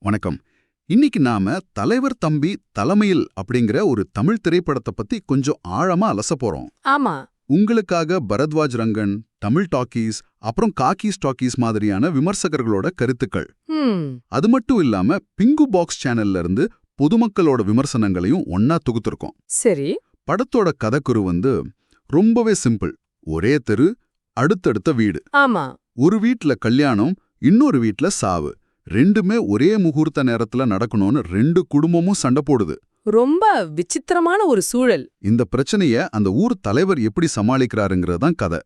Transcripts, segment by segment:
வணக்கம். இன்னைக்கு நாம தலைவர் தம்பி தலைமையில் அப்படிங்கிற ஒரு தமிழ் திரைப்படத்தை பத்தி கொஞ்சம் ஆழமா அலச போறோம். ஆமா. உங்களுக்காக பரத்வாஜ் ரங்கன், தமிழ் டாக்கீஸ், அப்புறம் காக்கீஸ் டாக்கீஸ் மாதிரியான விமர்சகர்களோட கருத்துக்கள். அது மட்டும் இல்லாம பிங்கு பாக்ஸ் சேனல்ல இருந்து பொதுமக்களோட விமர்சனங்களையும் ஒன்னா தொகுத்திருக்கோம். சரி. படத்தோட கதைக்குரு ரொம்பவே சிம்பிள். ஒரே தெரு, அடுத்தடுத்த வீடு. ஆமா. ஒரு வீட்ல கல்யாணம், இன்னொரு வீட்ல சாவு. ரெண்டுமே ஒரே முகூர்த்த நேரத்துல நடக்கணும்னு ரெண்டு குடும்பமும் சண்டை போடுது. ரொம்ப விசித்திரமான ஒரு சூழல். இந்த பிரச்சனைய அந்த ஊர் தலைவர் எப்படி சமாளிக்கிறாருங்கிறதான் கதை.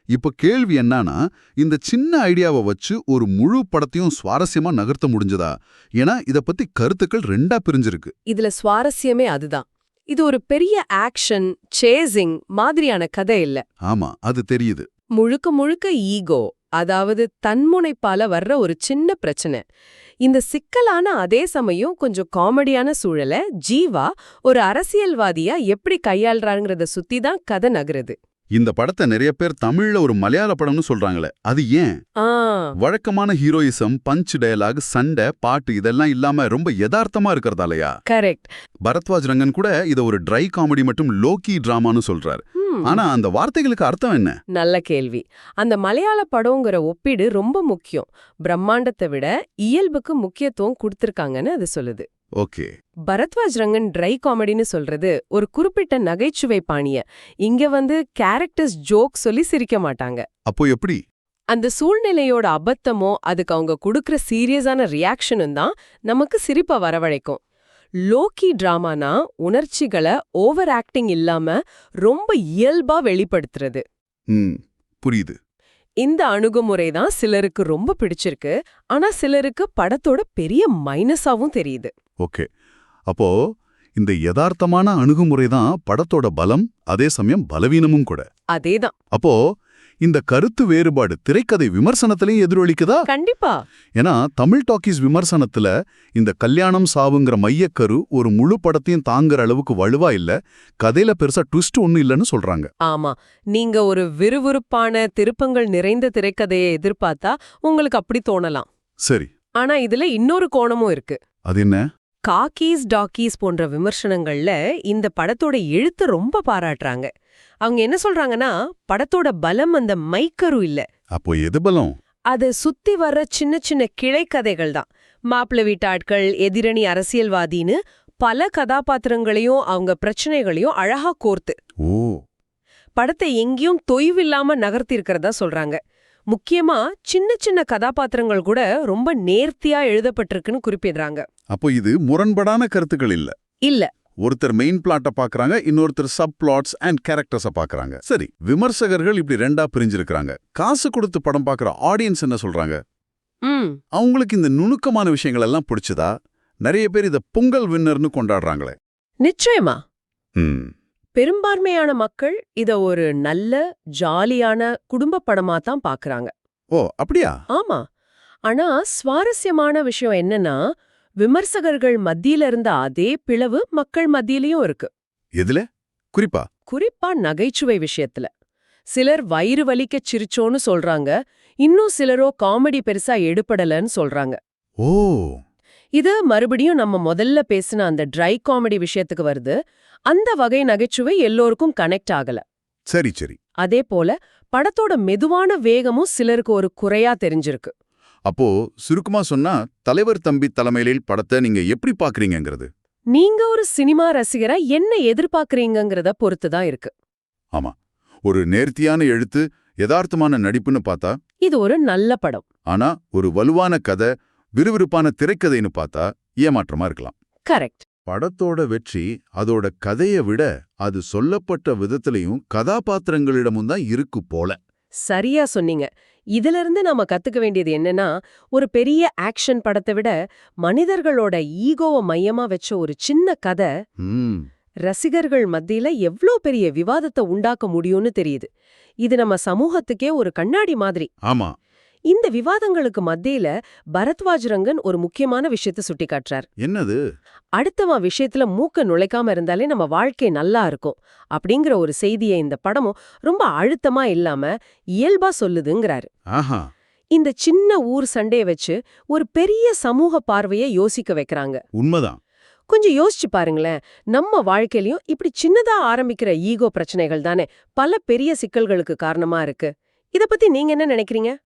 இப்ப கேள்வி என்னன்னா, இந்த சின்ன ஐடியாவை வச்சு ஒரு முழு படத்தையும் சுவாரஸ்யமா நகர்த்த முடிஞ்சதா? ஏன்னா இத பத்தி கருத்துக்கள் ரெண்டா பிரிஞ்சிருக்கு. இதுல சுவாரஸ்யமே அதுதான். இது ஒரு பெரிய ஆக்ஷன், சேசிங் மாதிரியான கதை இல்ல. ஆமா, அது தெரியுது. முழுக்க முழுக்க ஈகோ, அதாவது தன்முனைப்பால வர்ற ஒரு சின்ன பிரச்சனை. இந்த சிக்கலான அதே சமயம் கொஞ்சம் காமெடியான சூழலை ஜீவா ஒரு அரசியல்வாதியா எப்படி கையாள்றாங்கிறத சுத்தி தான் கதை நகருது. இந்த படத்தை நிறைய பேர் தமிழ்ல ஒரு மலையாள படம்னு சொல்றாங்களே, அது ஏன்? வழக்கமான ஹீரோயிசம், பஞ்ச் டயலாக், சண்டை, பாட்டு இதெல்லாம் இல்லாம ரொம்ப யதார்த்தமா இருக்கிறதாலயா? கரெக்ட். பரத்வாஜ் ரங்கன் கூட இத ஒரு ட்ரை காமெடி மற்றும் லோக்கி டிராமான்னு சொல்றாரு. ஆனா அந்த வார்த்தைகளுக்கு அர்த்தம் என்ன? நல்ல கேள்வி. அந்த மலையாள படம்ங்கிற ஒப்பீடு ரொம்ப முக்கியம். பிரம்மாண்டத்தை விட இயல்புக்கு முக்கியத்துவம் கொடுத்திருக்காங்கன்னு அது சொல்லுது. ஓகே. பரத்வாஜ் ரங்கன் ட்ரை காமெடின்னு சொல்றது ஒரு குறிப்பிட்ட நகைச்சுவை பாணிய. இங்க கேரக்டர்ஸ் ஜோக் சொல்லி சிரிக்க மாட்டாங்க. அப்போ எப்படி? அந்த சூழ்நிலையோட அபத்தமோ அதுக்கு அவங்க கொடுக்கற சீரியஸான ரியாக்ஷனும் தான் நமக்கு சிரிப்பை வரவழைக்கும். லோக்கி டிராமானா உணர்ச்சிகளை ஓவர் ஆக்டிங் இல்லாம ரொம்ப இயல்பா வெளிப்படுத்துறது. புரியுது. இந்த அணுகுமுறை தான் சிலருக்கு ரொம்ப பிடிச்சிருக்கு. ஆனா சிலருக்கு படத்தோட பெரிய மைனஸாவும் தெரியுது. ஓகே. அப்போ இந்த யதார்த்தமான அணுகுமுறை தான் படத்தோட பலம், அதே சமயம் பலவீனமும் கூட. அதேதான். அப்போ இந்த கருத்து வேறுபாடு திரைக்கதை விமர்சனத்திலையும் எதிரொலிக்குதா? கண்டிப்பா. ஏன்னா தமிழ் டாக்கீஸ் விமர்சனத்துல இந்த கல்யாணம் சாவுங்கிற மையக்கரு ஒரு முழு படத்தையும் தாங்குற அளவுக்கு வலுவா இல்ல, கதையில பெருசா ட்விஸ்ட் ஒன்னும் இல்லன்னு சொல்றாங்க. ஆமா, நீங்க ஒரு விறுவிறுப்பான திருப்பங்கள் நிறைந்த திரைக்கதையை எதிர்பார்த்தா உங்களுக்கு அப்படி தோணலாம். சரி. ஆனா இதுல இன்னொரு கோணமும் இருக்கு. அது என்ன? காக்கீஸ் டாக்கீஸ் போன்ற விமர்சனங்கள்ல இந்த படத்தோட எழுத்து ரொம்ப பாராட்டுறாங்க. அவங்க என்ன சொல்றாங்கன்னா, படத்தோட பலம் அந்த மைக்கரு இல்ல. அப்போ எது பலம்? அது சுத்தி வர்ற சின்ன சின்ன கிளைக்கதைகள் தான். மாப்பிள்ளை வீட்டாட்கள், எதிரணி அரசியல்வாதின்னு பல கதாபாத்திரங்களையும் அவங்க பிரச்சனைகளையும் அழகா கோர்த்து படத்தை எங்கேயும் தொய்வில்லாம நகர்த்தி இருக்கிறதா சொல்றாங்க. முக்கியமா சின்ன சின்ன கதாபாத்திரங்கள் கூட ரொம்ப நேர்த்தியா எழுதப்பட்டிருக்குன்னு குறிப்பிடுறாங்க. அப்போ இது முரண்படான கருத்துக்கள் இல்ல. இல்ல. ஒருத்தர் மெயின் பிளாட்ட பாக்குறாங்க, இன்னொருத்தர் சப் பிளாட்ஸ் அண்ட் கேரக்டர்ஸ பாக்குறாங்க. சரி, விமர்சகர்கள் இப்படி ரெண்டா பிரிஞ்சிருக்காங்க. காசு கொடுத்து படம் பாக்குற ஆடியன்ஸ் என்ன சொல்றாங்க? அவங்களுக்கு இந்த நுணுக்கமான விஷயங்கள் எல்லாம் பிடிச்சதா? நிறைய பேர் இத பொங்கல் வின்னர்னு கொண்டாடுறாங்களே. நிச்சயமா. பெரும்பான்மையான மக்கள் இத ஒரு நல்ல ஜாலியான குடும்ப படமா தான் பாக்குறாங்க. ஓ, அப்படியா? ஆமா. ஆனா சுவாரஸ்யமான விஷயம் என்னன்னா, விமர்சகர்கள் மத்தியில இருந்த அதே பிளவு மக்கள் மத்தியிலயும் இருக்கு. எதுல? குறிப்பா நகைச்சுவை விஷயத்துல. சிலர் வயிறு வலிக்க சிரிச்சோன்னு சொல்றாங்க, இன்னும் சிலரோ காமெடி பெருசா எடுபடலன்னு சொல்றாங்க. ஓ, இது மறுபடியும் நம்ம முதல்ல பேசின அந்த ட்ரை காமெடி விஷயத்துக்கு வருது. அந்த வகை நகைச்சுவை எல்லோருக்கும் கனெக்ட் ஆகல. சரி சரி. அதே போல படத்தோட மெதுவான வேகமும் சிலருக்கு ஒரு குறையா தெரிஞ்சிருக்கு. அப்போ சுருக்கமா சொன்னா, தலைவர் தம்பி தலைமையில் படத்தை நீங்க எப்படி பாக்குறீங்கிறது? நீங்க ஒரு சினிமா ரசிகரா என்ன எதிர்பார்க்கறீங்கிறத பொறுத்துதான் இருக்கு. ஆமா, ஒரு நேர்த்தியான எழுத்து, யதார்த்தமான நடிப்புன்னு பார்த்தா இது ஒரு நல்ல படம். ஆனா ஒரு வலுவான கதை, விறுவிறுப்பான திரைக்கதைன்னு பார்த்தா ஏமாற்றமா இருக்கலாம். கரெக்ட். படத்தோட வெற்றி அதோட கதையை விட அது சொல்லப்பட்ட விதத்திலையும் கதாபாத்திரங்களிடமும் தான் இருக்கு போல. சரியா சொன்னீங்க. இதிலிருந்து நாம கத்துக்க வேண்டியது என்னன்னா, ஒரு பெரிய ஆக்ஷன் படத்தை விட மனிதர்களோட ஈகோவை மையமா வச்ச ஒரு சின்ன கதை ரசிகர்கள் மத்தியில எவ்ளோ பெரிய விவாதத்தை உண்டாக்க முடியும்னு தெரியுது. இது நம்ம சமூகத்துக்கே ஒரு கண்ணாடி மாதிரி. ஆமா. இந்த விவாதங்களுக்கு மத்தியில பரத்வாஜ் ரங்கன் ஒரு முக்கியமான விஷயத்தை சுட்டிக்காட்டுறார். என்னது? அடுத்தவன் விஷயத்துல மூக்க நுழைக்காம இருந்தாலே நம்ம வாழ்க்கை நல்லா இருக்கும் அப்படிங்கிற ஒரு செய்தியை இந்த படமும் ரொம்ப அழுத்தமா இல்லாம இயல்பா சொல்லுதுங்கிறாரு. இந்த சின்ன ஊர் சண்டைய வச்சு ஒரு பெரிய சமூக பார்வையை யோசிக்க வைக்கிறாங்க. உண்மைதான். கொஞ்சம் யோசிச்சு பாருங்களேன், நம்ம வாழ்க்கையிலயும் இப்படி சின்னதா ஆரம்பிக்கிற ஈகோ பிரச்சனைகள் தானே பல பெரிய சிக்கல்களுக்கு காரணமா இருக்கு. இத பத்தி நீங்க என்ன நினைக்கிறீங்க?